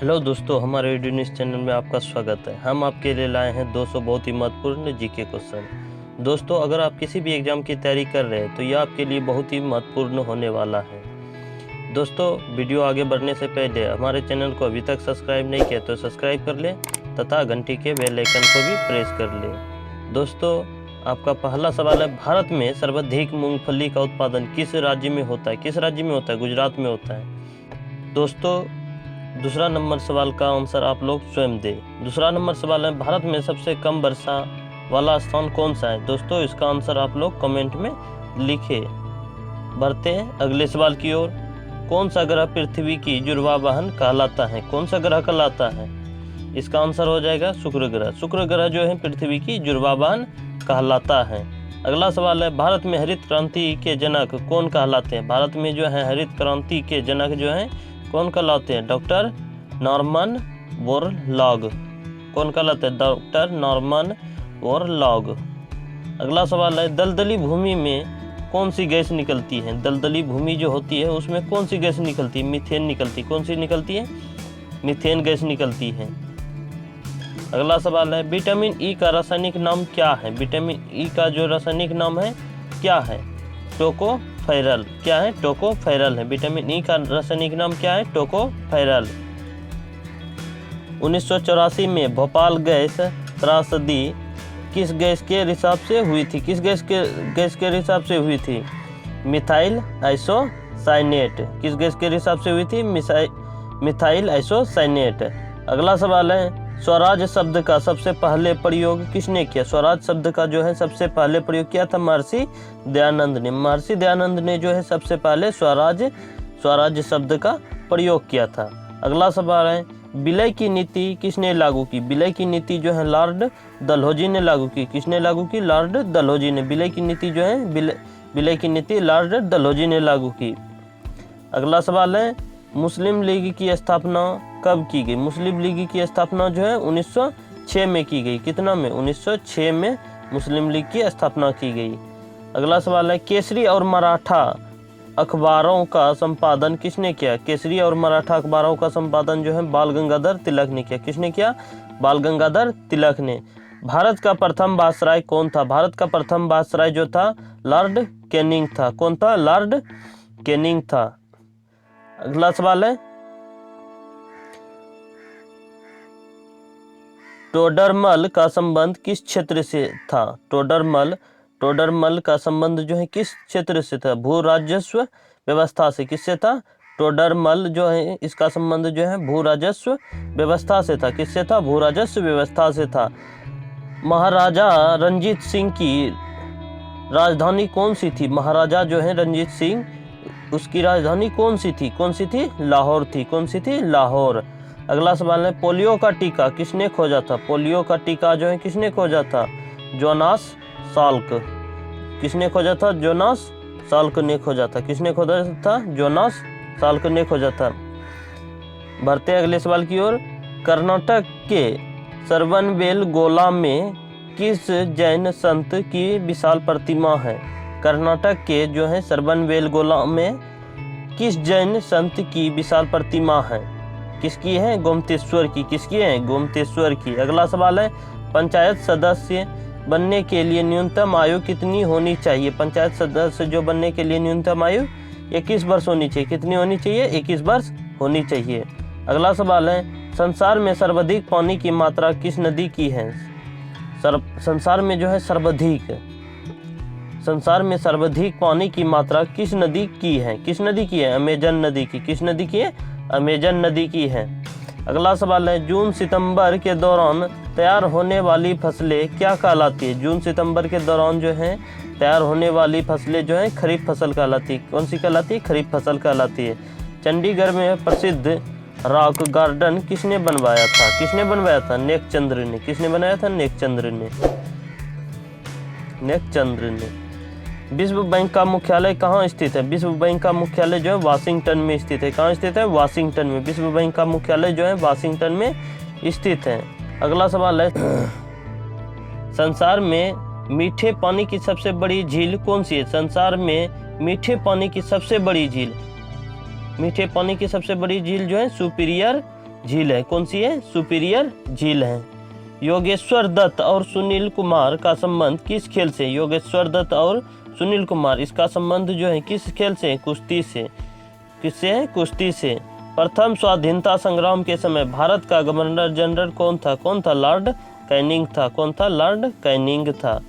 Hello दोस्तों, हमारे radio news channel में आपका स्वागत है। हम आपके लिए लाए हैं 200 बहुत ही महत्वपूर्ण जीके क्वेश्चन। दोस्तों, अगर आप किसी भी एग्ज़ाम की तैयारी कर रहे हैं तो यह आपके लिए बहुत ही महत्वपूर्ण होने वाला है। दोस्तों, वीडियो आगे बढ़ने से पहले हमारे चैनल को अभी तक सब्सक्राइब नहीं किया तो सब्सक्राइब कर लें तथा घंटी के बेल आइकन को भी प्रेस कर लें। दोस्तों, आपका पहला सवाल है, भारत में सर्वाधिक मूंगफली का उत्पादन किस राज्य में होता है? किस राज्य में होता है? गुजरात में होता है। दोस्तों, दूसरा नंबर सवाल का आंसर आप लोग स्वयं दें। दूसरा नंबर सवाल है, भारत में सबसे कम वर्षा वाला स्थान कौन सा है? दोस्तों, इसका आंसर आप लोग कमेंट में लिखें। बढ़ते हैं अगले सवाल की ओर। कौन सा ग्रह पृथ्वी की जुड़वा वाहन कहलाता है? कौन सा ग्रह कहलाता है? इसका आंसर हो जाएगा शुक्र ग्रह। शुक्र ग्रह जो है पृथ्वी की जुड़वा वाहन कहलाता है। अगला सवाल है, भारत में हरित क्रांति के जनक कौन कहलाते हैं? भारत में जो है हरित क्रांति के जनक जो है कौन कहलाते हैं? Doctor Norman Borlaug. कौन कहलाते हैं? Doctor Norman Borlaug. अगला सवाल है, दलदली भूमि में कौन सी गैस निकलती है? दलदली भूमि जो होती है उसमें कौन सी गैस निकलती है? मीथेन निकलती है। कौन सी निकलती है? मीथेन गैस निकलती है। अगला सवाल है, विटामिन ई का रासायनिक नाम क्या है? विटामिन ई का जो रासायनिक नाम है क्या है? टोकोफेरल। क्या है? टोकोफेरल है। विटामिन ई का रासायनिक नाम क्या है? टोकोफेरल। 1984 में भोपाल गैस त्रासदी किस गैस के रिसाव से हुई थी? किस गैस के रिसाव से हुई थी? Methyl isocyanate. किस गैस के रिसाव से हुई थी? Methyl isocyanate. अगला सवाल है, स्वराज शब्द का सबसे पहले प्रयोग किसने किया? स्वराज शब्द का जो है सबसे पहले प्रयोग किया था महर्षि दयानंद ने। महर्षि दयानंद ने जो है सबसे पहले स्वराज शब्द का प्रयोग किया था। अगला सवाल है, विलय की नीति किसने लागू की? विलय की नीति जो है लॉर्ड डलहौजी ने लागू की। किसने लागू की? लॉर्ड डलहौजी ने। विलय की नीति जो है विलय की नीति लॉर्ड डलहौजी ने लागू की। अगला सवाल है, मुस्लिम लीग की स्थापना कब की गई? मुस्लिम लीग की स्थापना जो है 1906 में की गई। कितना में? 1906 में मुस्लिम लीग की स्थापना की गई। अगला सवाल है, केसरी और मराठा अखबारों का संपादन किसने किया? केसरी और मराठा अखबारों का संपादन जो है बाल गंगाधर तिलक ने किया। किसने किया? बाल गंगाधर तिलक ने। भारत का प्रथम वायसराय कौन था? भारत का प्रथम वायसराय जो था लॉर्ड कैनिंग था। कौन था? लॉर्ड कैनिंग था। अगला सवाल है, टोडरमल का संबंध किस क्षेत्र से था? टोडरमल का संबंध जो है किस क्षेत्र से था? भू राजस्व व्यवस्था से। किससे था? टोडरमल जो है इसका संबंध जो है भू राजस्व व्यवस्था से था। किससे था? भू राजस्व व्यवस्था से था। महाराजा रंजीत सिंह की राजधानी कौन सी थी? महाराजा जो है रंजीत सिंह, उसकी राजधानी कौन सी थी? कौन सी थी? लाहौर थी। कौन सी थी? लाहौर। अगला सवाल है, पोलियो का टीका किसने खोजा था? पोलियो का टीका जो है किसने खोजा था? Jonas Salk. किसने खोजा था? जोनास साल्क ने खोजा था। किसने खोजा था? जोनास साल्क ने खोजा था। बढ़ते अगले सवाल की ओर। कर्नाटक के श्रवणबेलगोला में किस जैन संत की विशाल प्रतिमा है? कर्नाटक के जो है श्रवणबेलगोला में किस जैन संत की विशाल प्रतिमा है? किसकी है? गोमतेश्वर की। किसकी है? गोमतेश्वर की। अगला सवाल है, पंचायत सदस्य बनने के लिए न्यूनतम आयु कितनी होनी चाहिए? पंचायत सदस्य जो बनने के लिए न्यूनतम आयु 21 वर्ष होनी चाहिए। कितनी होनी चाहिए? 21 वर्ष होनी चाहिए। अगला सवाल है, संसार में सर्वाधिक पानी की मात्रा किस नदी की है? संसार में जो है संसार में सर्वाधिक पानी की मात्रा किस नदी की है? किस नदी की है? अमेजन नदी की। किस नदी की है? अमेजन नदी की है। अगला सवाल है, जून सितंबर के दौरान तैयार होने वाली फसलें क्या कहलाती है? जून सितंबर के दौरान जो है तैयार होने वाली फसलें जो है खरीफ फसल कहलाती है। कौन सी कहलाती है? खरीफ फसल कहलाती है। चंडीगढ़ में प्रसिद्ध रॉक गार्डन किसने बनवाया था? किसने बनवाया था? नेकचंद्र ने। किसने बनाया था? नेकचंद्र ने। विश्व बैंक का मुख्यालय कहाँ स्थित है? विश्व बैंक का मुख्यालय जो है वाशिंगटन में स्थित है। कहाँ स्थित है? वाशिंगटन में। विश्व बैंक का मुख्यालय जो है वाशिंगटन में स्थित है। अगला सवाल है, संसार में मीठे पानी की सबसे बड़ी झील कौन सी है? संसार में मीठे पानी की सबसे बड़ी झील मीठे पानी की सबसे बड़ी झील जो है सुपीरियर झील है। कौन सी है? सुपीरियर झील है। योगेश्वर दत्त और सुनील कुमार का संबंध किस खेल से? योगेश्वर दत्त और सुनील कुमार, इसका संबंध जो है किस खेल से? कुश्ती से। किससे है? कुश्ती से। प्रथम स्वाधीनता संग्राम के समय भारत का गवर्नर जनरल कौन था? कौन था? लॉर्ड कैनिंग था। कौन था? लॉर्ड कैनिंग था।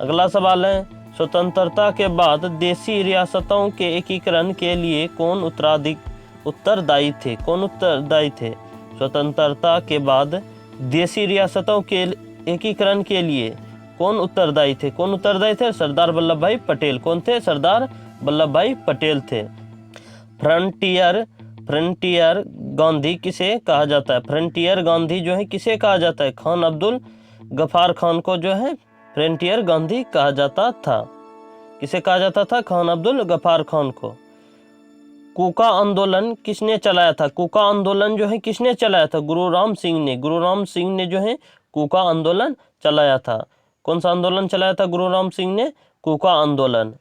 अगला सवाल है, स्वतंत्रता के बाद देशी रियासतों के एकीकरण के लिए कौन उत्तरदायी थे? कौन उत्तरदायी थे? स्वतंत्रता के बाद देशी रियासतों के एकीकरण के लिए कौन उत्तरदायी थे? कौन उत्तरदायी थे? सरदार वल्लभ भाई पटेल। कौन थे? सरदार वल्लभ भाई पटेल थे। फ्रंटियर गांधी किसे कहा जाता है? फ्रंटियर गांधी जो है किसे कहा जाता है? खान अब्दुल गफार खान को जो है फ्रंटियर गांधी कहा जाता था। किसे कहा जाता था? खान अब्दुल गफार खान को। कूका आंदोलन किसने चलाया था? कूका आंदोलन जो है किसने चलाया था? गुरु राम सिंह ने। गुरु राम सिंह ने जो है कूका आंदोलन चलाया था। कौन सा आंदोलन चलाया था गुरु राम सिंह ने? कूका आंदोलन।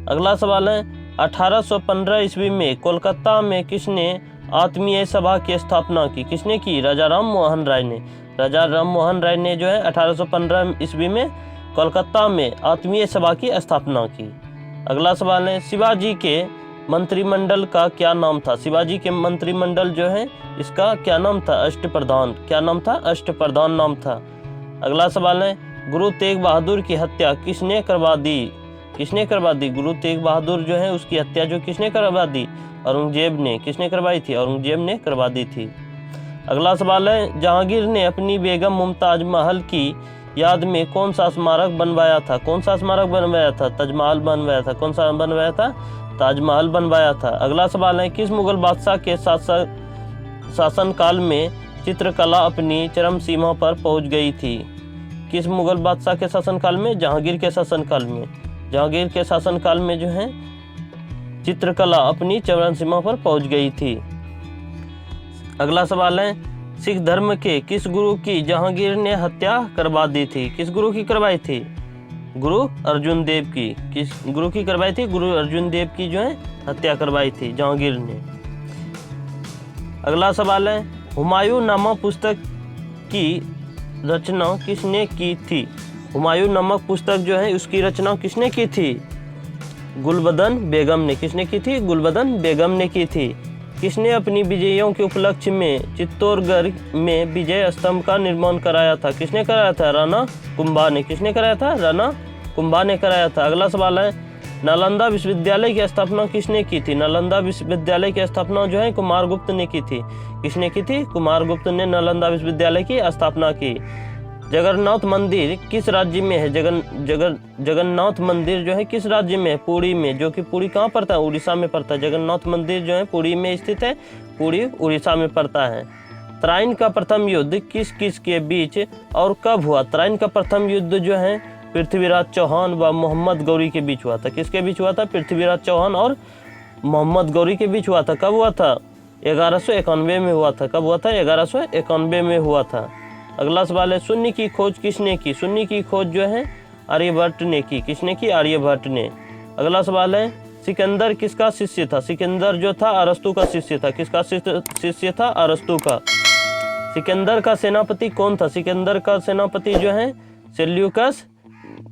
अगला सवाल है, 1815 ईस्वी में कोलकाता में किसने आत्मीय सभा की स्थापना की? किसने की? राजा राम मोहन राय ने। राजा राम मोहन राय ने जो है 1815 ईस्वी में कोलकाता में आत्मीय सभा की स्थापना की। अगला सवाल है, शिवाजी के मंत्रिमंडल का क्या नाम था? शिवाजी के मंत्रिमंडल जो है इसका क्या नाम था? अष्टप्रधान। क्या नाम था? अष्टप्रधान नाम था। अगला सवाल है, गुरु तेग बहादुर की हत्या किसने करवा दी? किसने करवा दी? गुरु तेग बहादुर जो है उसकी हत्या जो किसने करवा दी? औरंगजेब ने। किसने करवाई थी? औरंगजेब ने करवा दी थी। अगला सवाल है, जहांगीर ने अपनी बेगम मुमताज महल की याद में कौन सा स्मारक बनवाया था? कौन सा स्मारक बनवाया था? ताजमहल बनवाया था। कौन सा बनवाया था? ताजमहल बनवाया था। अगला सवाल है, किस मुगल बादशाह के शासनकाल में चित्रकला अपनी चरम सीमा पर पहुंच गई थी? किस मुगल बादशाह के शासनकाल में? जहांगीर के शासनकाल में। जहांगीर के शासनकाल में जो है चित्रकला अपनी चरम सीमा पर पहुंच गई थी। अगला सवाल है, सिख धर्म के किस गुरु की जहांगीर ने हत्या करवा दी थी? किस गुरु की करवाई थी? गुरु अर्जुन देव की। किस गुरु की करवाई थी? गुरु अर्जुन देव की जो है हत्या करवाई थी जहांगीर ने। अगला सवाल है, हुमायूं नामक पुस्तक की रचना किसने की थी? हुमायूं नामक पुस्तक जो है उसकी रचना किसने की थी? गुलबदन बेगम ने। किसने की थी? गुलबदन बेगम ने की थी। किसने अपनी विजयों के उपलक्ष्य में चित्तौड़गढ़ में विजय स्तंभ का निर्माण कराया था? किसने कराया था? राणा कुंभा ने। किसने कराया था? राणा कुंभा ने कराया था। अगला सवाल है, नालंदा विश्वविद्यालय की स्थापना किसने की थी? नालंदा विश्वविद्यालय की स्थापना जो है कुमारगुप्त ने की थी। किसने की थी? कुमारगुप्त ने नालंदा विश्वविद्यालय की स्थापना की। जगन्नाथ मंदिर किस राज्य में है? जगन्नाथ मंदिर जो है किस राज्य में है? पुरी में। जो कि पुरी कहाँ पड़ता है? उड़ीसा में पड़ता है। जगन्नाथ मंदिर जो है पुरी में स्थित है। पुरी उड़ीसा में पड़ता है। तराइन का प्रथम युद्ध किस किस के बीच और कब हुआ? तराइन का प्रथम युद्ध जो है पृथ्वीराज चौहान व मोहम्मद गौरी के बीच हुआ था। किसके बीच हुआ था? पृथ्वीराज चौहान और मोहम्मद गौरी के बीच हुआ था। कब हुआ था? 1191 में हुआ था। कब हुआ था? 1191 में हुआ था। अगला सवाल है, शून्य की खोज किसने की? शून्य की खोज जो है आर्यभट्ट ने की। किसने की? आर्यभट्ट ने। अगला सवाल है, सिकंदर किसका शिष्य था? सिकंदर जो था अरस्तु का शिष्य था। किसका शिष्य था? अरस्तु का। सिकंदर का सेनापति कौन था? सिकंदर का सेनापति जो है सेल्यूकस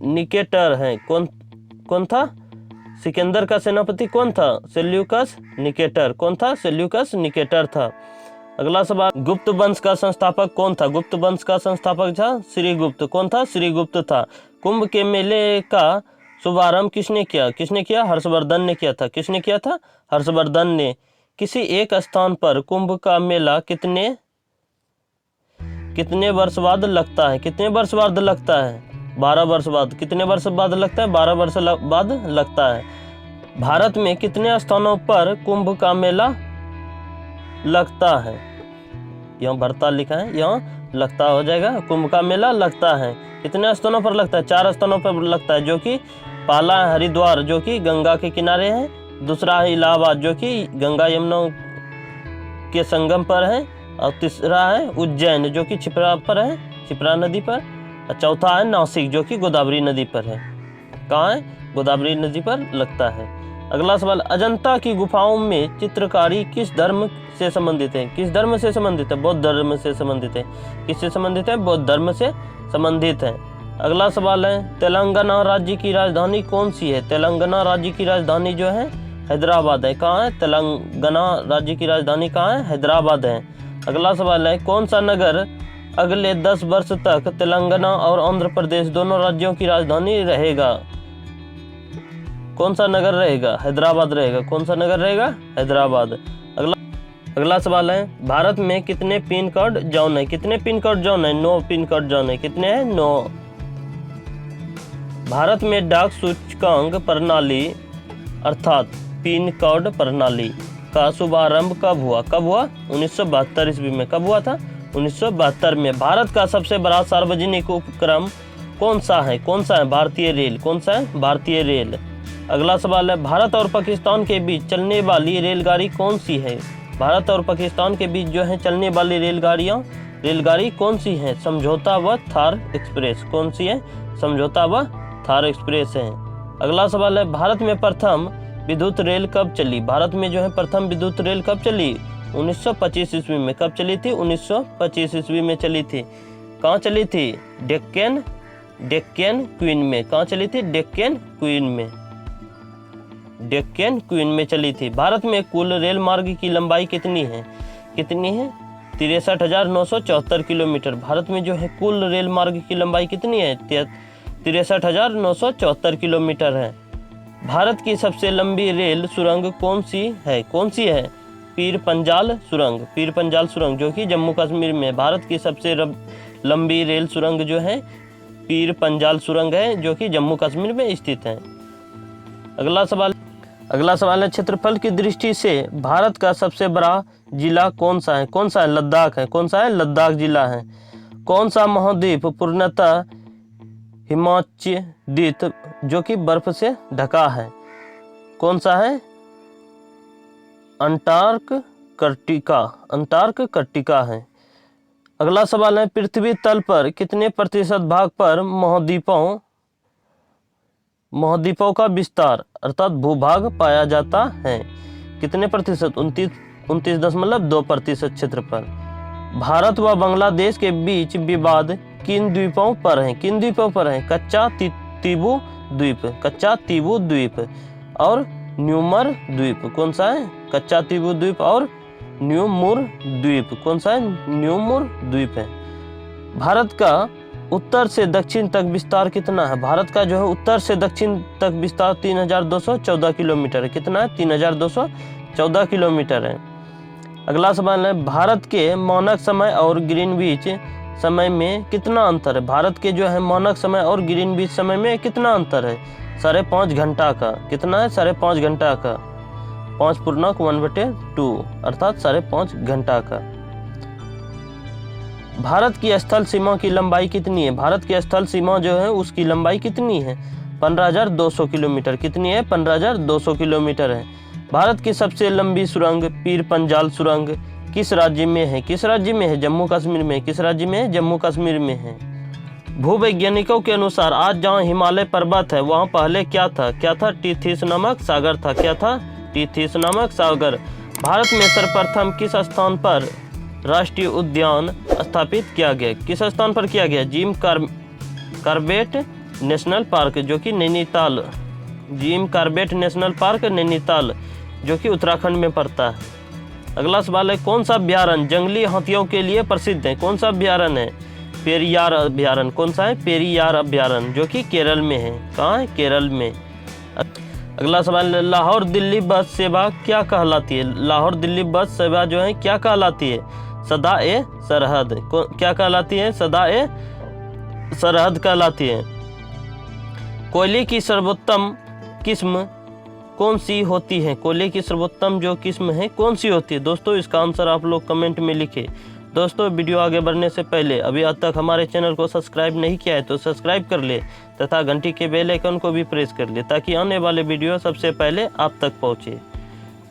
निकेटर है। कौन था? सिकंदर का सेनापति कौन था? Seleucus Nicator. कौन था? सेल्यूकस निकेटर था। अगला सवाल, गुप्त वंश का संस्थापक कौन था? गुप्त वंश का संस्थापक था श्रीगुप्त। कौन था? श्रीगुप्त था। कुंभ के मेले का शुभारंभ किसने किया? किसने किया? हर्षवर्धन ने किया था। किसने किया था? हर्षवर्धन ने। किसी एक स्थान पर कुंभ का मेला कितने वर्ष बाद लगता है? कितने वर्ष बाद लगता है? 12 वर्ष बाद। कितने वर्ष बाद लगता है? 12 वर्ष बाद लगता है। भारत में कितने स्थानों पर कुंभ का मेला लगता है? यहाँ भरता लिखा है, यहाँ लगता हो जाएगा। कुंभ का मेला लगता है। कितने स्थानों पर लगता है? 4 स्थानों पर लगता है, जो कि पहला है हरिद्वार जो कि गंगा के किनारे है। दूसरा है इलाहाबाद जो कि गंगा यमुना के संगम पर है। और तीसरा है उज्जैन जो कि क्षिप्रा पर है, क्षिप्रा नदी पर। और चौथा है नासिक जो कि गोदावरी नदी पर है। कहाँ है? गोदावरी नदी पर लगता है। अगला सवाल, अजंता की गुफाओं में चित्रकारी किस धर्म से संबंधित है? किस धर्म से संबंधित है? बौद्ध धर्म से संबंधित है। किससे संबंधित है? बौद्ध धर्म से संबंधित है। अगला सवाल है, तेलंगाना राज्य की राजधानी कौन सी है? तेलंगाना राज्य की राजधानी जो है हैदराबाद है। कहाँ है? तेलंगाना राज्य की राजधानी कहाँ है? हैदराबाद है। अगला सवाल है, कौन सा नगर अगले 10 वर्ष तक तेलंगाना और आंध्र प्रदेश दोनों राज्यों की राजधानी रहेगा? कौन सा नगर रहेगा? हैदराबाद रहेगा। कौन सा नगर रहेगा? हैदराबाद। अगला सवाल है, भारत में कितने पिन कोड जोन है? कितने पिन कोड जोन है? 9 पिन कोड जोन है। कितने हैं? 9। भारत में डाक सूचकांक प्रणाली अर्थात पिन कोड प्रणाली का शुभारंभ कब हुआ? कब हुआ? 1972 ईस्वी में। कब हुआ था? 1972 में। भारत का सबसे बड़ा सार्वजनिक उपक्रम कौन सा है? कौन सा है? भारतीय रेल। कौन सा है? भारतीय रेल। अगला सवाल है, भारत और पाकिस्तान के बीच चलने वाली रेलगाड़ी कौन सी है? भारत और पाकिस्तान के बीच जो है चलने वाली रेलगाड़ी कौन सी है? समझौता व थार एक्सप्रेस। कौन सी है? समझौता व थार एक्सप्रेस है। अगला सवाल है, भारत में प्रथम विद्युत रेल कब चली? भारत में जो है प्रथम विद्युत रेल कब चली? 1925 ईस्वी में। कब चली थी? 1925 ईस्वी में चली थी। कहाँ चली थी? डेक्कन क्वीन में। कहाँ चली थी? डेक्कन क्वीन में चली थी। भारत में कुल रेल मार्ग की लंबाई कितनी है? कितनी है? 63,974 किलोमीटर। भारत में जो है कुल रेल मार्ग की लंबाई कितनी है? 63,974 किलोमीटर है। भारत की सबसे लंबी रेल सुरंग कौन सी है? कौन सी है? पीर पंजाल सुरंग जो कि जम्मू कश्मीर में। भारत की सबसे लंबी रेल सुरंग जो है पीर पंजाल सुरंग है, जो कि जम्मू कश्मीर में स्थित है। अगला सवाल है, क्षेत्रफल की दृष्टि से भारत का सबसे बड़ा जिला कौन सा है? कौन सा है? लद्दाख है। कौन सा है? लद्दाख जिला है। कौन सा महाद्वीप पूर्णतः हिमाच्छादित जो कि बर्फ से ढका है? कौन सा है? अंटार्कटिका है। अगला सवाल है, पृथ्वी तल पर कितने प्रतिशत भाग पर महाद्वीपों का विस्तार अर्थात भूभाग पाया जाता है? कितने प्रतिशत? 29.2% क्षेत्र पर। भारत व बांग्लादेश के बीच विवाद किन द्वीपों पर है? किन द्वीपों पर है? कच्चा तीबू द्वीप और न्यूमर द्वीप। कौन सा है? कच्चा तीबू द्वीप और न्यूमुर द्वीप। कौन सा है? न्यूमुर द्वीप है। भारत का उत्तर से दक्षिण तक विस्तार कितना है? भारत का जो है उत्तर से दक्षिण तक विस्तार 3,214 किलोमीटर है। कितना है? 3,214 किलोमीटर है। अगला सवाल है, भारत के मानक समय और ग्रीनविच समय में कितना अंतर है? भारत के जो है मानक समय और ग्रीनविच समय में कितना अंतर है? 5.5 घंटा का। कितना है? 5.5 घंटा का। 5.1/2 अर्थात 5.5 घंटा का। भारत की स्थल सीमा की लंबाई कितनी है? भारत की स्थल सीमा जो है उसकी लंबाई कितनी है? 15,200 किलोमीटर। कितनी है? 15,200 किलोमीटर है। भारत की सबसे लंबी सुरंग पीर पंजाल सुरंग किस राज्य में है? किस राज्य में है? जम्मू कश्मीर में। किस राज्य में है? जम्मू कश्मीर में है। भूवैज्ञानिकों के अनुसार आज जहाँ हिमालय पर्वत है वहाँ पहले क्या था? क्या था? टीथिस नामक सागर था। क्या था? टीथिस नामक सागर। भारत में सर्वप्रथम किस स्थान पर राष्ट्रीय उद्यान स्थापित किया गया? किस स्थान पर किया गया? जिम कॉर्बेट नेशनल पार्क जो कि Nainital. Jim Corbett national park Nainital जो कि उत्तराखंड में पड़ता है। अगला सवाल है, कौन सा अभ्यारण्य जंगली हाथियों के लिए प्रसिद्ध है? कौन सा अभ्यारण्य है? पेरियार अभ्यारण्य। कौन सा है? पेरियार अभ्यारण्य जो कि केरल में है। कहाँ है? केरल में। अगला सवाल, लाहौर दिल्ली बस सेवा क्या कहलाती है? लाहौर दिल्ली बस सेवा जो है क्या कहलाती है? सदा-ए सरहद। क्या कहलाती है? सदा-ए सरहद कहलाती है। कोयले की सर्वोत्तम किस्म कौन सी होती है? कोयले की सर्वोत्तम जो किस्म है कौन सी होती है? दोस्तों इसका आंसर आप लोग कमेंट में लिखें। दोस्तों वीडियो आगे बढ़ने से पहले अभी आज तक हमारे चैनल को सब्सक्राइब नहीं किया है तो सब्सक्राइब कर ले तथा घंटी के बेल आइकन को भी प्रेस कर ले ताकि आने वाले वीडियो सबसे पहले आप तक पहुंचे।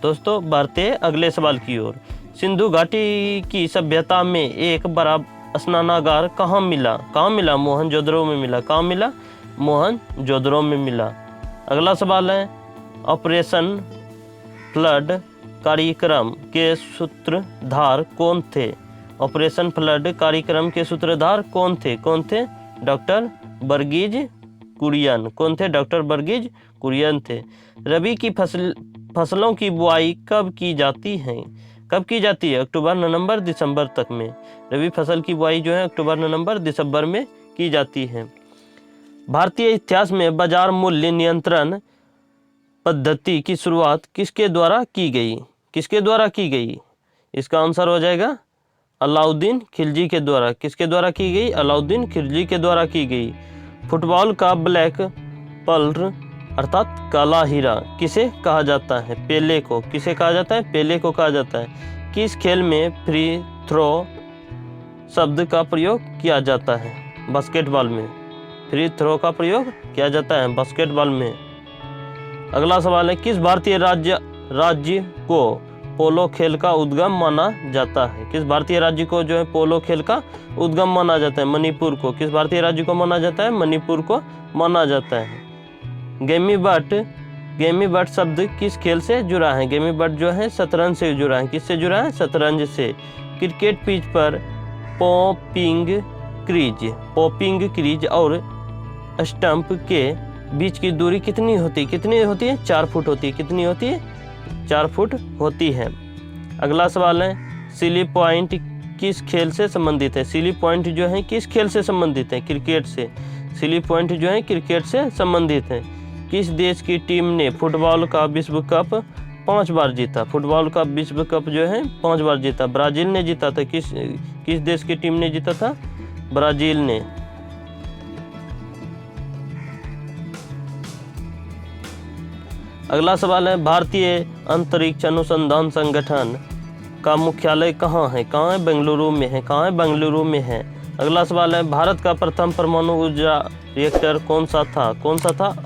दोस्तों बढ़ते हैं अगले सवाल की ओर। सिंधु घाटी की सभ्यता में एक बड़ा स्नानागार कहाँ मिला? कहाँ मिला? मोहनजोदड़ो में मिला। कहाँ मिला? मोहनजोदड़ो में मिला। अगला सवाल है, ऑपरेशन फ्लड कार्यक्रम के सूत्रधार कौन थे? ऑपरेशन फ्लड कार्यक्रम के सूत्रधार कौन थे? डॉक्टर वर्गीज कुरियन। कौन थे? डॉक्टर वर्गीज कुरियन थे। रबी की फसलों की बुआई कब की जाती है? कब की जाती है? अक्टूबर, नवंबर, दिसंबर तक में। रबी फसल की बुआई जो है अक्टूबर, नवंबर, दिसंबर में की जाती है। भारतीय इतिहास में बाजार मूल्य नियंत्रण पद्धति की शुरुआत किसके द्वारा की गई? किसके द्वारा की गई? इसका आंसर हो जाएगा अलाउद्दीन खिलजी के द्वारा। किसके द्वारा की गई? अलाउद्दीन खिलजी के द्वारा की गई। फुटबॉल का ब्लैक पर्ल अर्थात काला हीरा किसे कहा जाता है? पेले को। किसे कहा जाता है? पेले को कहा जाता है। किस खेल में फ्री थ्रो शब्द का प्रयोग किया जाता है? बास्केटबॉल में फ्री थ्रो का प्रयोग किया जाता है बास्केटबॉल में। अगला सवाल है, किस भारतीय राज्य को पोलो खेल का उद्गम माना जाता है? किस भारतीय राज्य को जो है पोलो खेल का उद्गम माना जाता है? मणिपुर को। किस भारतीय राज्य को माना जाता है? मणिपुर को माना जाता है। गेमी बट शब्द किस खेल से जुड़ा है? गेमी बट जो है शतरंज से जुड़ा है। किससे जुड़ा है? शतरंज से। क्रिकेट पिच पर पॉपिंग क्रीज और स्टंप के बीच की दूरी कितनी होती है? 4 फुट होती है। कितनी होती है? 4 फुट होती है। अगला सवाल है, सिली पॉइंट किस खेल से संबंधित है? सिली पॉइंट जो है किस खेल से संबंधित है? क्रिकेट से। सिली पॉइंट जो है क्रिकेट से संबंधित है। किस देश की टीम ने फुटबॉल का विश्व कप 5 बार जीता? फुटबॉल का विश्व कप जो है 5 बार जीता। ब्राजील ने जीता था। किस देश की टीम ने जीता था? ब्राजील ने। अगला सवाल है, भारतीय अंतरिक्ष अनुसंधान संगठन का मुख्यालय कहाँ है? कहाँ है? बेंगलुरु में है। कहाँ है? बेंगलुरु में है। अगला सवाल है, भारत का प्रथम परमाणु ऊर्जा रिएक्टर कौन सा था?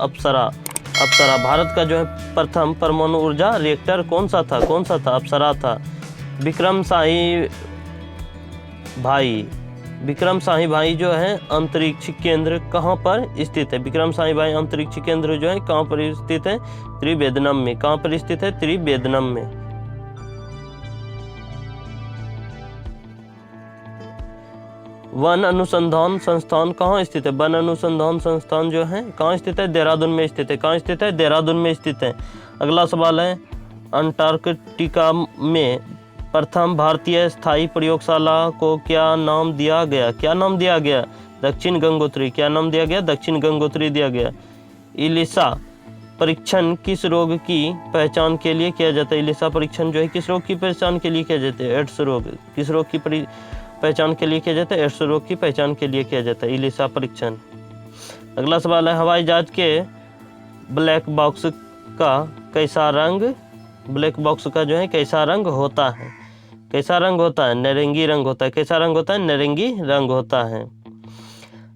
अप्सरा। भारत का जो है प्रथम परमाणु ऊर्जा रिएक्टर कौन सा था? अप्सरा था। विक्रम साही भाई जो है अंतरिक्ष केंद्र कहाँ पर स्थित है? विक्रम साही भाई अंतरिक्ष केंद्र जो है कहाँ पर स्थित है? त्रिवेदनम में। कहाँ पर स्थित है? त्रिवेदनम में। वन अनुसंधान संस्थान कहाँ स्थित है? वन अनुसंधान संस्थान जो है कहाँ स्थित है? देहरादून में स्थित है। कहाँ स्थित है? देहरादून में स्थित है। अगला सवाल है, अंटार्कटिका में प्रथम भारतीय स्थायी प्रयोगशाला को क्या नाम दिया गया? दक्षिण गंगोत्री। क्या नाम दिया गया? दक्षिण गंगोत्री दिया गया। इलिसा परीक्षण किस रोग की पहचान के लिए किया जाता है? इलिसा परीक्षण जो है किस रोग की पहचान के लिए किया जाता है? एड्स रोग। किस रोग की पहचान के लिए किया जाता है? एड्स रोग की पहचान के लिए किया जाता है इलिसा परीक्षण। अगला सवाल है, हवाई जहाज के ब्लैक बॉक्स का कैसा रंग होता है? कैसा रंग होता है? नारंगी रंग होता है। कैसा रंग होता है? नारंगी रंग होता है।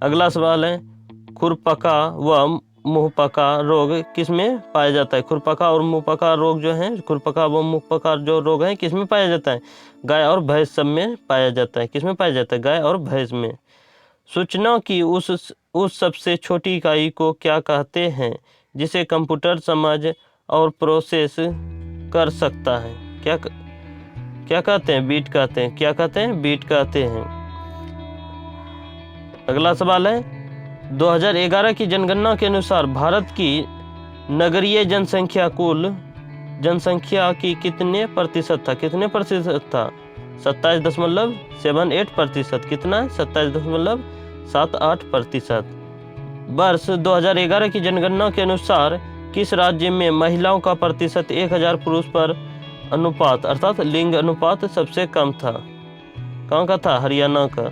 अगला सवाल है, खुरपका व मुंहपका रोग किस में पाया जाता है? खुरपका और मुंहपका रोग जो है, खुरपका व मुंहपका जो रोग है किस में पाया जाता है? गाय और भैंस सब में पाया जाता है। किस में पाया जाता है? गाय और भैंस में। सूचना की उस सबसे छोटी इकाई को क्या कहते हैं जिसे कंप्यूटर समझ और प्रोसेस कर सकता है? क्या कहते हैं? बीट कहते हैं। क्या कहते हैं? बीट कहते हैं। अगला सवाल है, 2011 की जनगणना के अनुसार भारत की नगरीय जनसंख्या कुल जनसंख्या की कितने प्रतिशत था? 27.78%। कितना है? 27.78%। वर्ष 2011 की जनगणना के अनुसार किस राज्य में महिलाओं का प्रतिशत 1000 पुरुष पर अनुपात अर्थात लिंग अनुपात सबसे कम था? कहाँ का था? हरियाणा का।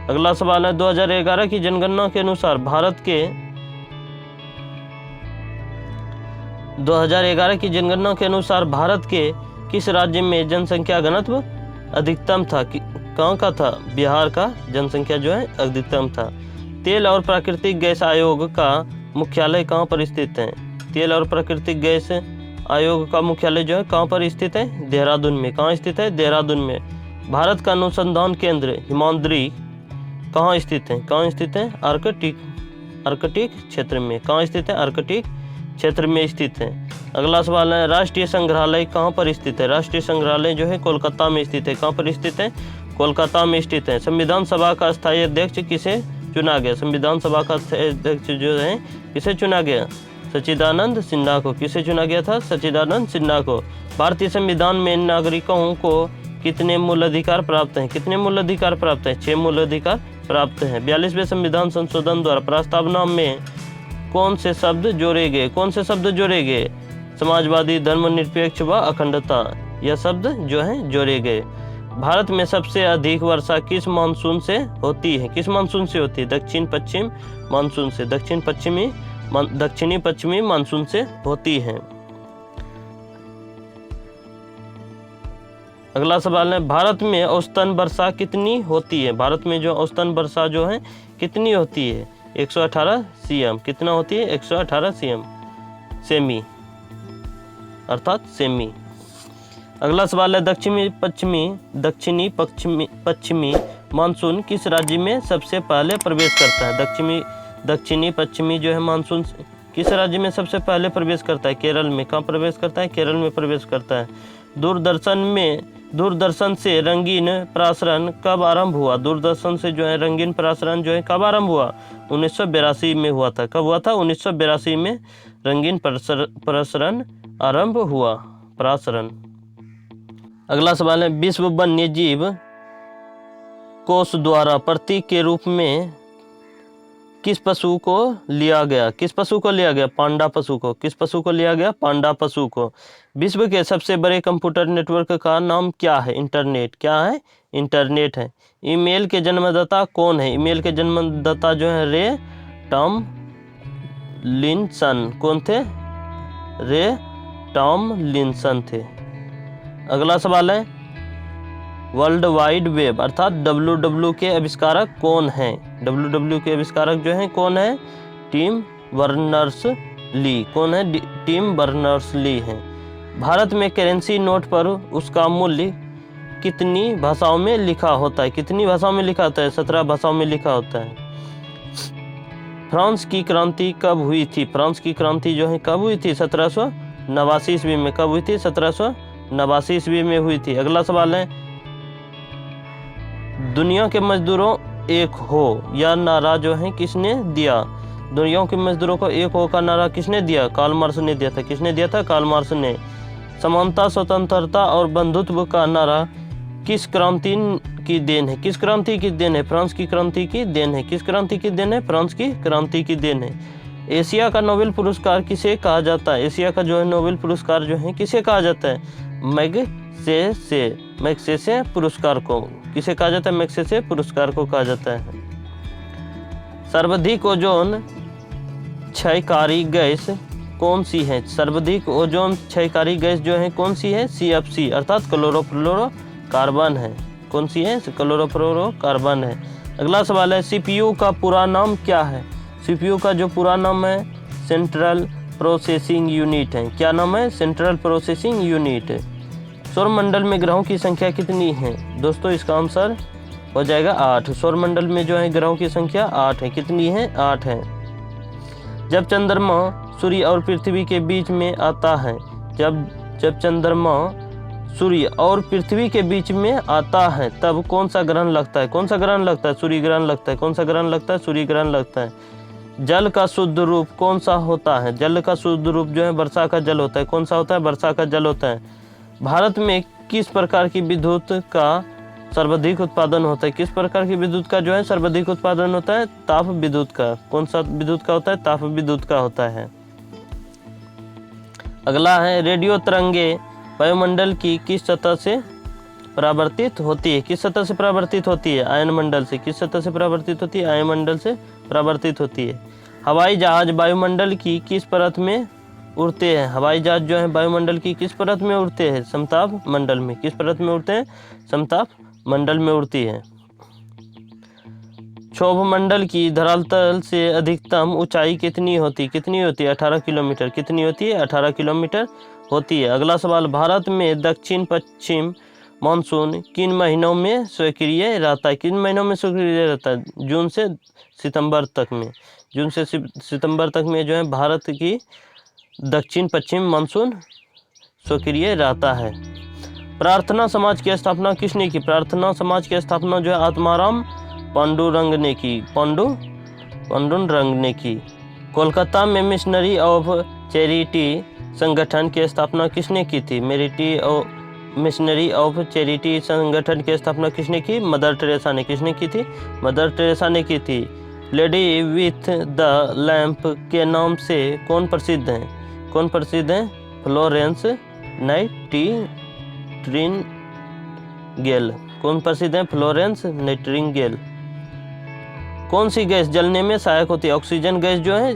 अगला सवाल है, 2011 की जनगणना के अनुसार भारत के किस राज्य में जनसंख्या घनत्व अधिकतम था? कहाँ का था? बिहार का जनसंख्या जो है अधिकतम था। तेल और प्राकृतिक गैस आयोग का मुख्यालय कहाँ पर स्थित है? तेल और प्राकृतिक गैस आयोग का मुख्यालय जो है कहाँ पर स्थित है? देहरादून में। कहाँ स्थित है? देहरादून में। भारत का अनुसंधान केंद्र हिमाद्री कहाँ स्थित है? आर्कटिक क्षेत्र में। कहाँ स्थित है? आर्कटिक क्षेत्र में स्थित है। अगला सवाल है, राष्ट्रीय संग्रहालय कहाँ पर स्थित है? राष्ट्रीय संग्रहालय जो है कोलकाता में स्थित है। कहाँ पर स्थित है? कोलकाता में स्थित है। संविधान सभा का स्थायी अध्यक्ष किसे चुना गया? संविधान सभा का अध्यक्ष जो है किसे चुना गया? सच्चिदानंद सिन्हा को। किसे चुना गया था? सच्चिदानंद सिन्हा को। भारतीय संविधान में नागरिकों को कितने मूल अधिकार प्राप्त हैं? कितने मूल अधिकार प्राप्त हैं? 6 मूल अधिकार प्राप्त हैं। 42वें संविधान संशोधन द्वारा प्रस्तावना में कौन से शब्द जोड़े गए? कौन से शब्द जोड़े गए? समाजवादी, धर्मनिरपेक्ष व अखंडता, यह शब्द जो है जोड़े गए। भारत में सबसे अधिक वर्षा किस मानसून से होती है? किस मानसून से होती है? दक्षिण पश्चिम मानसून से, दक्षिणी पश्चिमी मानसून से होती है। अगला सवाल है, भारत में औसतन वर्षा कितनी होती है? भारत में जो औसतन वर्षा जो है कितनी होती है? 118 cm। कितना होती है? 118 cm, सेमी अर्थात सेमी। अगला सवाल है, दक्षिणी पश्चिमी मानसून किस राज्य में सबसे पहले प्रवेश करता है? दक्षिणी पश्चिमी जो है मानसून किस राज्य में सबसे पहले प्रवेश करता है? केरल में। कहाँ प्रवेश करता है? केरल में प्रवेश करता है। दूरदर्शन से रंगीन प्रसारण कब आरंभ हुआ? दूरदर्शन से जो है रंगीन प्रसारण जो है कब आरंभ हुआ? 1982 में हुआ था। कब हुआ था? 1982 में रंगीन प्रसारण आरंभ हुआ। प्रसारण। अगला सवाल है, विश्व वन्य जीव कोष द्वारा प्रतीक के रूप में किस पशु को लिया गया? किस पशु को लिया गया? पांडा पशु को। किस पशु को लिया गया? पांडा पशु को। विश्व के सबसे बड़े कंप्यूटर नेटवर्क का नाम क्या है? इंटरनेट। क्या है? इंटरनेट है। ईमेल के जन्मदाता कौन है? ईमेल के जन्मदाता जो है रे टॉमलिंसन। कौन थे? रे टॉमलिंसन थे। अगला सवाल है, वर्ल्ड वाइड वेब अर्थात WW के आविष्कारक कौन हैं? WW के आविष्कारक जो हैं कौन है? Tim Berners Lee. कौन है? टिम बर्नर्स ली हैं। भारत में करेंसी नोट पर उसका मूल्य कितनी भाषाओं में लिखा होता है? कितनी भाषाओं में लिखा होता है? 17 भाषाओं में लिखा होता है। फ्रांस की क्रांति कब हुई थी? फ्रांस की क्रांति जो है कब हुई थी? 1789 ईस्वी में। कब हुई थी? 1789 ईस्वी में हुई थी। अगला सवाल है, दुनिया के मजदूरों एक हो यह नारा जो है किसने दिया? दुनिया के मजदूरों को एक हो का नारा किसने दिया? कार्ल मार्क्स ने दिया था। किसने दिया था? कार्ल मार्क्स ने। समानता, स्वतंत्रता और बंधुत्व का नारा किस क्रांति की देन है? किस क्रांति की देन है? फ्रांस की क्रांति की देन है। किस क्रांति की देन है? फ्रांस की क्रांति की देन है। एशिया का नोबेल पुरस्कार किसे कहा जाता है? एशिया का जो है नोबेल पुरस्कार जो है किसे कहा जाता है? मैग्सेसे पुरस्कार को। किसे कहा जाता है? मैग्सेसे पुरस्कार को कहा जाता है। सर्वाधिक ओजोन क्षयकारी गैस कौन सी है? सर्वाधिक ओजोन क्षयकारी गैस जो है कौन सी है? CFC अर्थात क्लोरोफ्लोरोकार्बन है। कौन सी है? क्लोरोफ्लोरोकार्बन है। अगला सवाल है, CPU का पूरा नाम क्या है? CPU का जो पूरा नाम है सेंट्रल प्रोसेसिंग यूनिट है। क्या नाम है? Central processing unit. सौरमंडल में ग्रहों की संख्या कितनी है? दोस्तों इसका आंसर हो जाएगा 8। सौरमंडल में जो है ग्रहों की संख्या 8 है। कितनी है? 8 है। जब चंद्रमा सूर्य और पृथ्वी के बीच में आता है, जब चंद्रमा सूर्य और पृथ्वी के बीच में आता है तब कौन सा ग्रहण लगता है? कौन सा ग्रहण लगता है? सूर्य ग्रहण लगता है। कौन सा ग्रहण लगता है? सूर्य ग्रहण लगता है। जल का शुद्ध रूप कौन सा होता है? जल का शुद्ध रूप जो है वर्षा का जल होता है। कौन सा होता है? वर्षा का जल होता है। भारत में किस प्रकार की विद्युत का सर्वाधिक उत्पादन होता है? किस प्रकार की विद्युत का जो है सर्वाधिक उत्पादन होता है? ताप विद्युत का। कौन सा विद्युत का होता है? ताप विद्युत का होता है। अगला है, रेडियो तरंगे वायुमंडल की किस सतह से परावर्तित होती है? किस सतह से परावर्तित होती है? आयनमंडल से। किस सतह से परावर्तित होती है? आयनमंडल से परावर्तित होती है। हवाई जहाज वायुमंडल की किस परत में उड़ते हैं? हवाई जहाज जो है वायुमंडल की किस परत में उड़ते हैं? समताप मंडल में। किस परत में उड़ते हैं? समताप मंडल में उड़ती है। क्षोभ मंडल की धरातल से अधिकतम ऊंचाई कितनी होती? कितनी होती है? 18 किलोमीटर। कितनी होती है? 18 किलोमीटर होती है। अगला सवाल, भारत में दक्षिण पश्चिम मानसून किन महीनों में सक्रिय रहता है? किन महीनों में सक्रिय रहता है? जून से सितंबर तक में। जून से सितंबर तक में जो है भारत की दक्षिण पश्चिम मानसून सक्रिय रहता है। प्रार्थना समाज की स्थापना किसने की? प्रार्थना समाज की स्थापना जो है आत्माराम पांडुरंग ने की। पांडुरंग ने की। कोलकाता में मिशनरी ऑफ चैरिटी संगठन की स्थापना किसने की थी? मिशनरी ऑफ चैरिटी संगठन की स्थापना किसने की? मदर टेरेसा ने। किसने की थी? मदर टेरेसा ने की थी। लेडी विथ द लैंप के नाम से कौन प्रसिद्ध हैं? कौन प्रसिद्ध हैं? Florence Nightingale. कौन प्रसिद्ध हैं? Florence Nightingale. कौन सी गैस जलने में सहायक होती है? ऑक्सीजन गैस जो है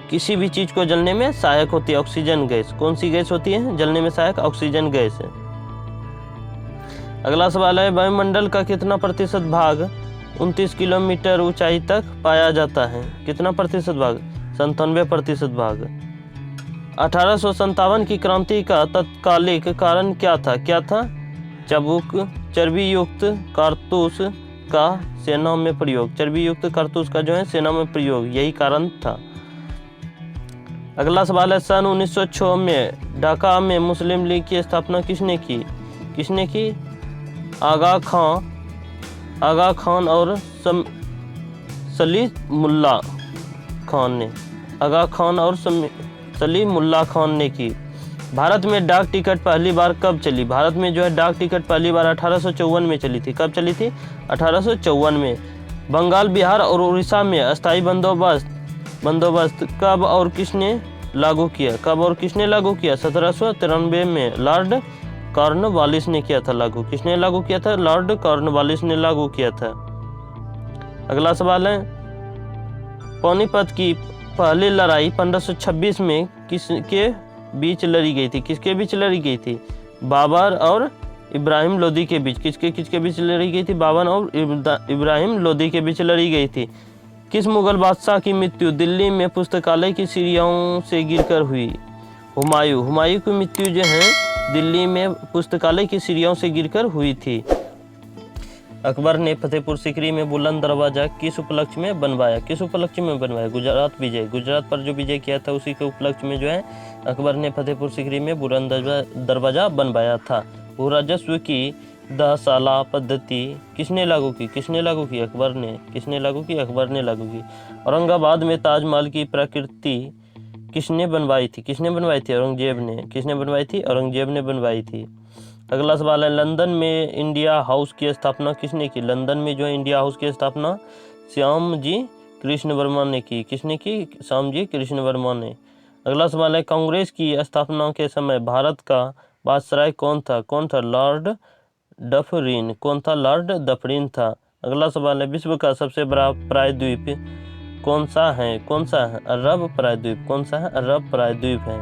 किसी भी चीज को जलने में सहायक होती है। ऑक्सीजन गैस कौन सी गैस होती है जलने में सहायक? ऑक्सीजन गैस है। अगला सवाल है, वायुमंडल का कितना प्रतिशत भाग 29 किलोमीटर ऊंचाई तक पाया जाता है? कितना प्रतिशत भाग? 97% भाग। 1857 की क्रांति का तत्कालिक कारण क्या था? क्या था? चबुक चर्बी युक्त कारतूस का सेना में प्रयोग। चर्बी युक्त कारतूस का जो है सेना में प्रयोग, यही कारण था। अगला सवाल है, सन 1906 में ढाका में मुस्लिम लीग की स्थापना किसने की? किसने की? आगा खान और सलीमुल्लाह खान ने। आगा खान और सलीमुल्लाह खान ने की। भारत में डाक टिकट पहली बार कब चली? भारत में जो है डाक टिकट पहली बार 1854 में चली थी। कब चली थी? 1854 में। बंगाल, बिहार और उड़ीसा में अस्थायी बंदोबस्त कब और किसने लागू किया? कब और किसने लागू किया? 1793 में लॉर्ड कॉर्नवालिस ने किया था लागू। किसने लागू किया था? लॉर्ड कॉर्नवालिस ने लागू किया था। अगला सवाल है, पानीपत की पहली लड़ाई 1526 में किसके बीच लड़ी गई थी? किसके बीच लड़ी गई थी? बाबर और इब्राहिम लोदी के बीच। किसके बीच लड़ी गई थी? बाबर और इब्राहिम लोदी के बीच लड़ी गई थी। किस मुगल बादशाह की मृत्यु दिल्ली में पुस्तकालय की सीढ़ियों से गिरकर हुई? हुमायूं की मृत्यु जो है दिल्ली में पुस्तकालय की सीढ़ियों से गिरकर हुई थी। अकबर ने फतेहपुर सीकरी में बुलंद दरवाजा किस उपलक्ष्य में बनवाया? किस उपलक्ष्य में बनवाया? गुजरात विजय। गुजरात पर जो विजय किया था उसी के उपलक्ष्य में जो है अकबर ने फतेहपुर सीकरी में बुलंद दरवाजा बनवाया था। भू राजस्व की 10 साला पद्धति किसने लागू की? किसने लागू की? अकबर ने। किसने लागू की? अकबर ने लागू की। औरंगाबाद में ताजमहल की प्रकृति किसने बनवाई थी? किसने बनवाई थी? औरंगजेब ने। किसने बनवाई थी? औरंगजेब ने बनवाई थी। अगला सवाल है, लंदन में इंडिया हाउस की स्थापना किसने की? लंदन में जो है इंडिया हाउस की स्थापना श्याम जी कृष्ण वर्मा ने की। किसने की? श्याम जी कृष्ण वर्मा ने। अगला सवाल है, कांग्रेस की स्थापना के समय भारत का वायसराय कौन था? कौन था? Lord Dufferin. कौन था? लॉर्ड डफरिन था। अगला सवाल है, विश्व का सबसे बड़ा प्रायद्वीप कौन सा है? कौन सा है? अरब प्रायद्वीप। कौन सा है? अरब प्रायद्वीप है।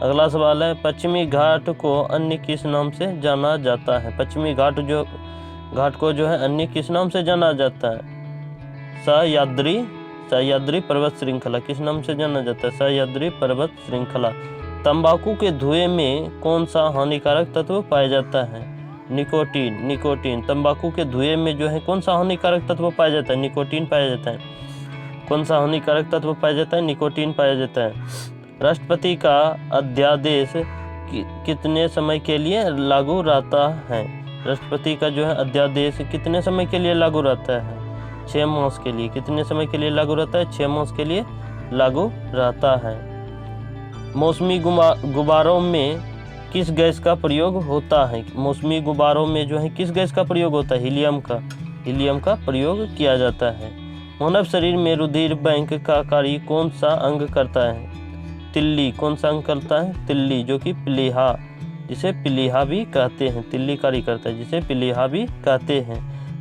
अगला सवाल है, पश्चिमी घाट को अन्य किस नाम से जाना जाता है? पश्चिमी घाट को जो है अन्य किस नाम से जाना जाता है? सह्याद्री पर्वत श्रृंखला। किस नाम से जाना जाता है? सह्याद्री पर्वत श्रृंखला। तंबाकू के धुएं में कौन सा हानिकारक तत्व पाया जाता है? निकोटीन। तंबाकू के धुएं में जो है कौन सा हानिकारक तत्व पाया जाता है? निकोटीन पाया जाता है। कौन सा हानिकारक तत्व पाया जाता है? निकोटीन पाया जाता है। राष्ट्रपति का अध्यादेश कितने समय के लिए लागू रहता है? राष्ट्रपति का जो है अध्यादेश कितने समय के लिए लागू रहता है? 6 मास के लिए। कितने समय के लिए लागू रहता है? 6 मास के लिए लागू रहता है। मौसमी गुब्बारों में किस गैस का प्रयोग होता है? मौसमी गुब्बारों में जो है किस गैस का प्रयोग होता है? हीलियम का प्रयोग किया जाता है। मानव शरीर में रुधिर बैंक का कार्य कौन सा अंग करता है? तिल्ली। कौन सा अंग करता है? तिल्ली, जो कि प्लीहा, जिसे प्लीहा भी कहते हैं। तिल्ली कार्य करता है, जिसे प्लीहा भी कहते हैं।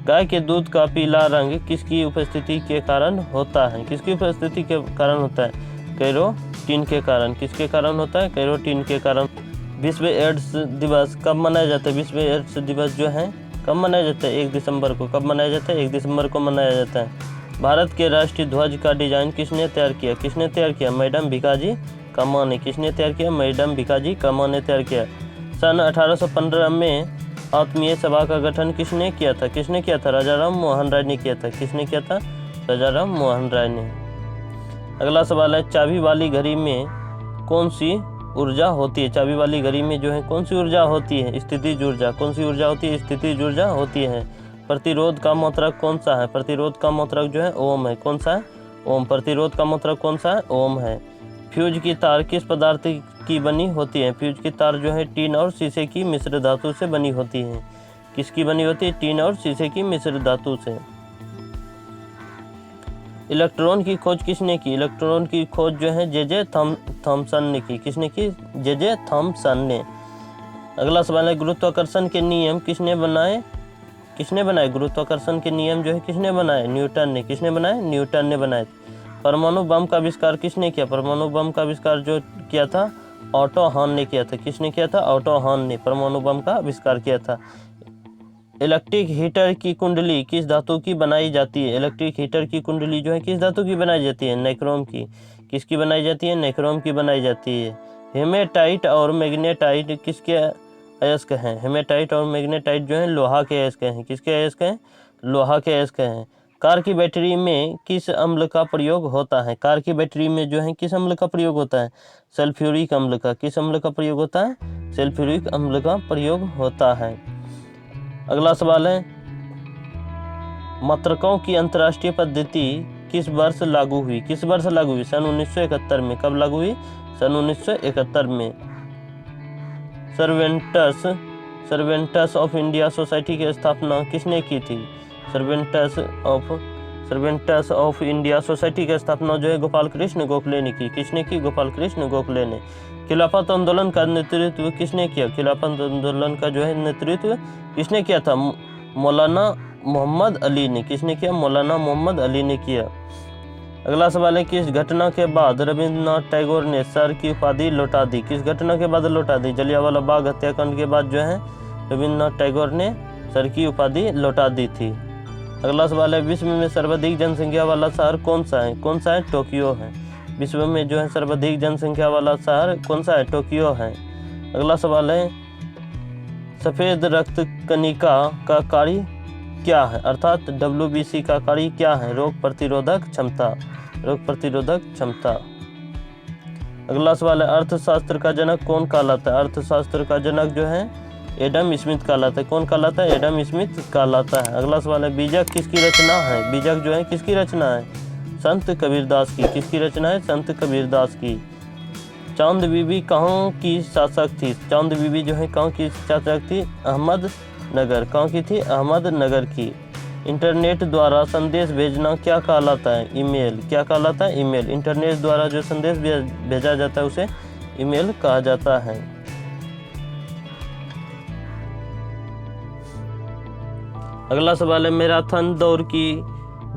गाय के दूध का पीला रंग किसकी उपस्थिति के कारण होता है? किसकी उपस्थिति के कारण होता है? कैरोटीन के कारण। किसके कारण होता है? कैरोटीन के कारण। विश्व एड्स दिवस कब मनाया जाता है? विश्व एड्स दिवस जो है कब मनाया जाता है? 1 दिसंबर को। कब मनाया जाता है? 1 दिसंबर को मनाया जाता है। भारत के राष्ट्रीय ध्वज का डिजाइन किसने तैयार किया? किसने तैयार किया? मैडम भिकाजी कामा ने। किसने तैयार किया? मैडम भिकाजी कामा ने तैयार किया। सन 1815 में आत्मीय सभा का गठन किसने किया था? किसने किया था? राजा राम मोहन राय ने किया था। किसने किया था? राजा राम मोहन राय ने। अगला सवाल है चाबी वाली घड़ी में कौन सी ऊर्जा होती है? चाबी वाली घड़ी में जो है कौन सी ऊर्जा होती है? स्थितिज ऊर्जा। कौन सी ऊर्जा होती है? स्थितिज ऊर्जा होती है। प्रतिरोध का मात्रक कौन सा है? प्रतिरोध का मात्रक जो है ओम है। कौन सा है? ओम। प्रतिरोध का मात्रक कौन सा है? ओम है। फ्यूज की तार किस पदार्थ की बनी होती है? फ्यूज की तार जो है टीन और शीशे की मिश्र धातु से बनी होती है। किसकी बनी होती है? टीन और शीशे की मिश्र धातु से। इलेक्ट्रॉन की खोज किसने की? इलेक्ट्रॉन की खोज जो है जे थॉमसन ने की। किसने की? जे थॉमसन ने। अगला सवाल है गुरुत्वाकर्षण के नियम किसने बनाए? किसने बनाए? गुरुत्वाकर्षण के नियम जो है किसने बनाए? न्यूटन ने। किसने बनाए? न्यूटन ने बनाए। परमाणु बम का आविष्कार किसने किया? परमाणु बम का आविष्कार जो किया था ऑटो हॉर्न ने किया था। किसने किया था? ऑटो हॉर्न ने परमाणु बम का आविष्कार किया था। इलेक्ट्रिक हीटर की कुंडली किस धातु की बनाई जाती है? इलेक्ट्रिक हीटर की कुंडली जो है किस धातु की बनाई जाती है? नाइक्रोम की। किसकी बनाई जाती है? नाइक्रोम की बनाई जाती है। हेमेटाइट और मैग्नेटाइट किसके अयस्क हैं? हेमेटाइट और मैग्नेटाइट जो है लोहा के अयस्क हैं। किसके अयस्क हैं? लोहा के अयस्क हैं। कार की बैटरी में किस अम्ल का प्रयोग होता है? कार की बैटरी में जो है किस अम्ल का प्रयोग होता है? सल्फ्यूरिक अम्ल का। किस अम्ल का प्रयोग होता है? सल्फ्यूरिक अम्ल का प्रयोग होता है। अगला सवाल है मात्रकों की अंतर्राष्ट्रीय पद्धति किस वर्ष लागू हुई? किस वर्ष लागू हुई? सन 1971 में। कब लागू हुई? सन 1971 में। सर्वेंटस ऑफ इंडिया सोसाइटी की स्थापना किसने की थी? सर्वेंटस ऑफ इंडिया सोसाइटी की स्थापना जो है गोपाल कृष्ण गोखले ने की। किसने की? गोपाल कृष्ण गोखले ने। खिलाफत आंदोलन का नेतृत्व किसने किया? खिलाफत आंदोलन का जो है नेतृत्व किसने किया था? मौलाना मोहम्मद अली ने। किसने किया? मौलाना मोहम्मद अली ने किया। अगला सवाल है किस घटना के बाद रविंद्रनाथ टैगोर ने सर की उपाधि लौटा दी? किस घटना के बाद लौटा दी? जलियांवाला बाग हत्याकांड के बाद जो है रविंद्रनाथ टैगोर ने सर की उपाधि लौटा दी थी। अगला सवाल है विश्व में सर्वाधिक जनसंख्या वाला शहर कौन सा है? कौन सा है? टोक्यो है। विश्व में जो है सर्वाधिक जनसंख्या वाला शहर कौन सा है? टोक्यो है। अगला सवाल है सफेद रक्त कणिका का कार्य क्या है? अर्थात WBC का कार्य क्या है? रोग प्रतिरोधक क्षमता। रोग प्रतिरोधक क्षमता। अगला सवाल है अर्थशास्त्र का जनक कौन कहलाता है? अर्थशास्त्र का जनक जो है एडम स्मिथ कहलाता है। कौन कहलाता है? एडम स्मिथ कहलाता है। अगला सवाल है बीजक किसकी रचना है? बीजक जो है किसकी रचना है? संत कबीरदास की। किसकी रचना है? संत कबीरदास की। चांद बीबी कहाँ की शासक थी? चांद बीबी जो है कहाँ की शासक थी? अहमदनगर। कहाँ की थी? अहमदनगर की। इंटरनेट द्वारा संदेश भेजना क्या कहलाता है? ईमेल। क्या कहलाता है? ईमेल। इंटरनेट द्वारा जो संदेश भेजा जाता है उसे ईमेल कहा जाता है। अगला सवाल है मैराथन दौड़ की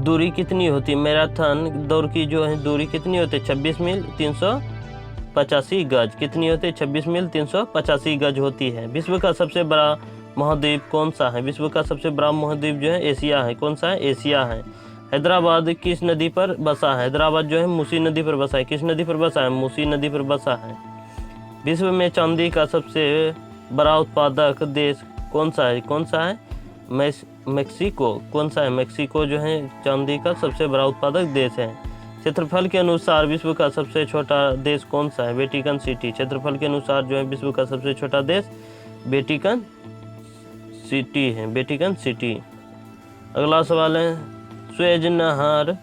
दूरी कितनी होती है? मैराथन दौड़ की जो है दूरी कितनी होती है? 26 मील 385 गज। कितनी होती है? 26 मील 385 गज होती है। विश्व का सबसे बड़ा महाद्वीप कौन सा है? विश्व का सबसे बड़ा महाद्वीप जो है एशिया है। कौन सा है? एशिया है। हैदराबाद किस नदी पर बसा है? हैदराबाद जो है मूसी नदी पर बसा है। किस नदी पर बसा है? मूसी नदी पर बसा है। विश्व में चांदी का सबसे बड़ा उत्पादक देश कौन सा है? कौन सा है? मेक्सिको। कौन सा है? मेक्सिको जो है चांदी का सबसे बड़ा उत्पादक देश है। क्षेत्रफल के अनुसार विश्व का सबसे छोटा देश कौन सा है? Vatican city. क्षेत्रफल के अनुसार जो है विश्व का सबसे छोटा देश वेटिकन सिटी है। Vatican city. अगला सवाल है स्वेज नहर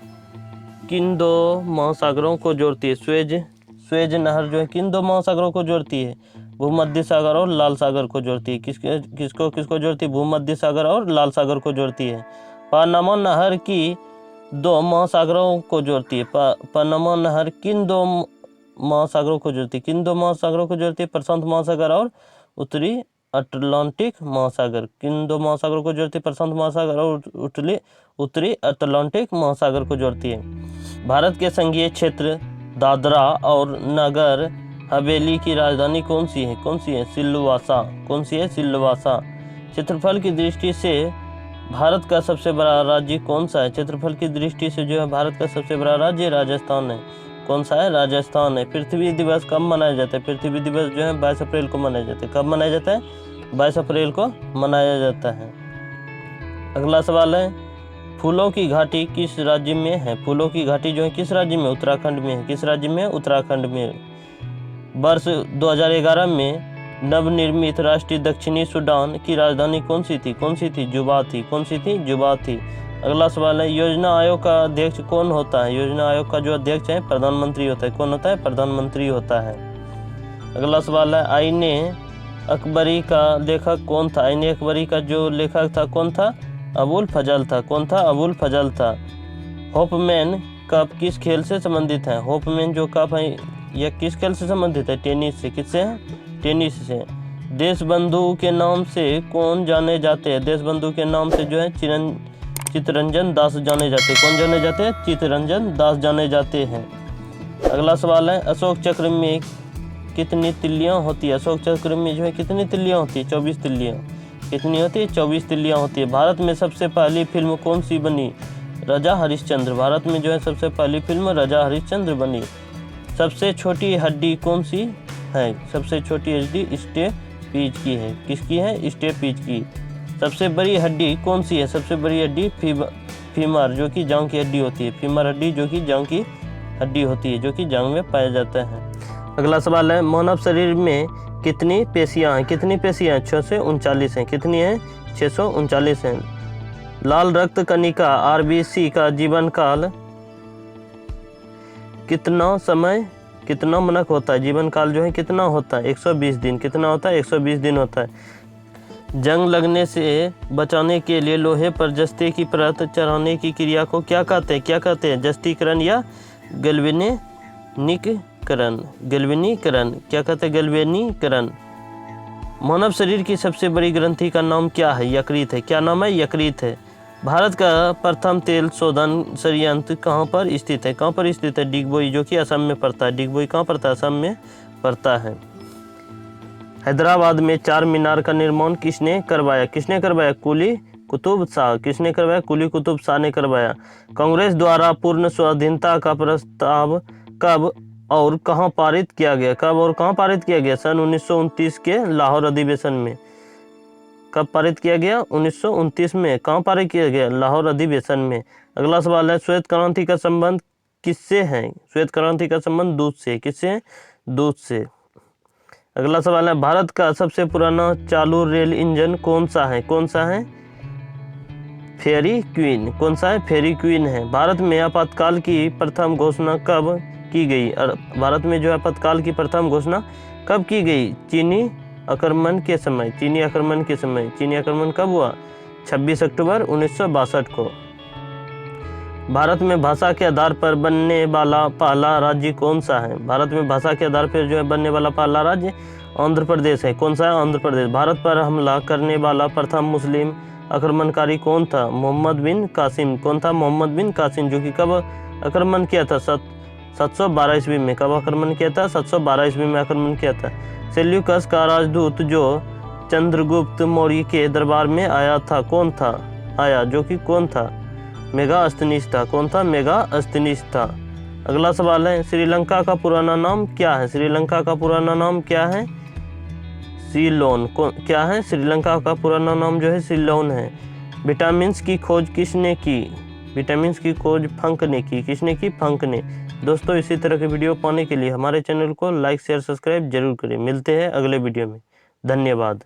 किन दो महासागरों को जोड़ती है? स्वेज नहर जो है किन दो महासागरों को जोड़ती है? भूमध्य सागर और लाल सागर को जोड़ती है। किसको जोड़ती है? भूमध्य सागर और लाल सागर को जोड़ती है। पनामा नहर की दो महासागरों को जोड़ती है। पनामा नहर किन दो महासागरों को जोड़ती है? किन दो महासागरों को जोड़ती है? प्रशांत महासागर और उत्तरी अटलांटिक महासागर। किन दो महासागरों को जोड़ती है? प्रशांत महासागर और उत्तरी अटलांटिक महासागर को जोड़ती है। भारत के संघीय क्षेत्र दादरा और नगर हवेली की राजधानी कौन सी है? कौन सी है? सिलवासा। कौन सी है? सिलवासा। क्षेत्रफल की दृष्टि से भारत का सबसे बड़ा राज्य कौन सा है? क्षेत्रफल की दृष्टि से जो है भारत का सबसे बड़ा राज्य राजस्थान है। कौन सा है? राजस्थान है। पृथ्वी दिवस कब मनाया जाता है? पृथ्वी दिवस जो है 22 अप्रैल को मनाया जाता है। कब मनाया जाता है? 22 अप्रैल को मनाया जाता है। अगला सवाल है फूलों की घाटी किस राज्य में है? फूलों की घाटी जो है किस राज्य में? उत्तराखंड में है। किस राज्य में? उत्तराखंड में। वर्ष 2011 में नवनिर्मित राष्ट्रीय दक्षिणी सूडान की राजधानी कौन सी थी? कौन सी थी? जुबा थी। कौन सी थी? जुबा थी। अगला सवाल है, योजना आयोग का अध्यक्ष कौन होता है? योजना आयोग का जो अध्यक्ष है प्रधानमंत्री होता है। कौन होता है? प्रधानमंत्री होता है। अगला सवाल है, आईने अकबरी का लेखक कौन था? आईने अकबरी का जो लेखक था कौन था? अबुल फजल था। कौन था? अबुल फजल था। होपमैन कप किस खेल से संबंधित है? होपमैन जो कप है यह किस खेल से संबंधित है? टेनिस से। किससे? टेनिस से। देशबंधु के नाम से कौन जाने जाते हैं? देशबंधु के नाम से जो है चित्तरंजन दास जाने जाते हैं। कौन जाने जाते हैं? चित्तरंजन दास जाने जाते हैं। अगला सवाल है, अशोक चक्र में कितनी तिल्लियां होती है? अशोक चक्र में जो है कितनी तिल्लियां होती है? 24 तिल्लियां। कितनी होती है? 24 तिल्लियां होती है। भारत में सबसे पहली फिल्म कौन सी बनी? राजा हरिश्चंद्र। भारत में जो है सबसे पहली फिल्म राजा हरिश्चंद्र बनी। सबसे छोटी हड्डी कौन सी है? सबसे छोटी हड्डी स्टेपीज की है। किसकी है? स्टेपीज की। सबसे बड़ी हड्डी कौन सी है? सबसे बड़ी हड्डी फीमर जो कि जांग की हड्डी होती है। फीमर हड्डी जो कि जांग की हड्डी होती है, जो कि जांग में पाया जाता है। अगला सवाल है, मानव शरीर में कितनी पेशियां हैं? कितनी पेशियां? 639 हैं। कितनी है? 639 हैं। लाल रक्त कणिका आरबीसी का जीवन काल कितना मानक होता है? जीवन काल जो है कितना होता है? 120 दिन। कितना होता है? 120 दिन होता है। जंग लगने से बचाने के लिए लोहे पर जस्ते की परत चढ़ाने की क्रिया को क्या कहते हैं? क्या कहते हैं? जस्तीकरण या गैल्वेनीकरण। क्या कहते हैं? गैल्वेनीकरण। मानव शरीर की सबसे बड़ी ग्रंथि का नाम क्या है? यकृत है। क्या नाम है? यकृत है। भारत का प्रथम तेल शोधन संयंत्र कहाँ पर स्थित है? कहाँ पर स्थित है? डिगबोई जो कि असम में पड़ता है। डिगबोई कहाँ पड़ता है? असम में पड़ता है। हैदराबाद में चार मीनार का निर्माण किसने करवाया? किसने करवाया? कुली कुतुब शाह। किसने करवाया? कुली कुतुब शाह ने करवाया। कांग्रेस द्वारा पूर्ण स्वाधीनता का प्रस्ताव कब और कहां पारित किया गया? कब और कहां पारित किया गया? सन 1929 के लाहौर अधिवेशन में। कब पारित किया गया? 1929 में। कहां पारित किया गया? लाहौर अधिवेशन में। अगला सवाल है, श्वेत क्रांति का संबंध किससे है? श्वेत क्रांति का संबंध दूध से। किससे? दूध से। अगला सवाल है, भारत का सबसे पुराना चालू रेल इंजन कौन सा है? कौन सा है? फेरी क्वीन। कौन सा है? फेरी क्वीन है। भारत में आपातकाल की प्रथम घोषणा कब की गई? भारत में जो आपातकाल की प्रथम घोषणा कब की गई? चीनी आक्रमण के समय। चीनी आक्रमण के समय। चीनी आक्रमण कब हुआ? 26 अक्टूबर 1962 को। भारत में भाषा के आधार पर बनने वाला पहला राज्य कौन सा है? भारत में भाषा के आधार पर जो है बनने वाला पहला राज्य आंध्र प्रदेश है। कौन सा है? आंध्र प्रदेश। भारत पर हमला करने वाला प्रथम मुस्लिम आक्रमणकारी कौन था? मोहम्मद बिन कासिम। कौन था? मोहम्मद बिन कासिम, जो कि कब आक्रमण किया था? 712 ईस्वी में। कब आक्रमण किया था? 712 ईस्वी में आक्रमण किया था। सेल्यूकस का राजदूत जो चंद्रगुप्त मौर्य के दरबार में आया था, कौन था? आया जो कि कौन था? मेगास्थनीज था। कौन था? मेगास्थनीज था। अगला सवाल है, श्रीलंका का पुराना नाम क्या है? श्रीलंका का पुराना नाम क्या है? सीलोन। क्या है? श्रीलंका का पुराना नाम जो है सीलोन है। विटामिन्स की खोज किसने की? विटामिन्स की खोज फंक ने की। किसने की? फंक ने। दोस्तों, इसी तरह के वीडियो पाने के लिए हमारे चैनल को लाइक शेयर सब्सक्राइब जरूर करें। मिलते हैं अगले वीडियो में। धन्यवाद।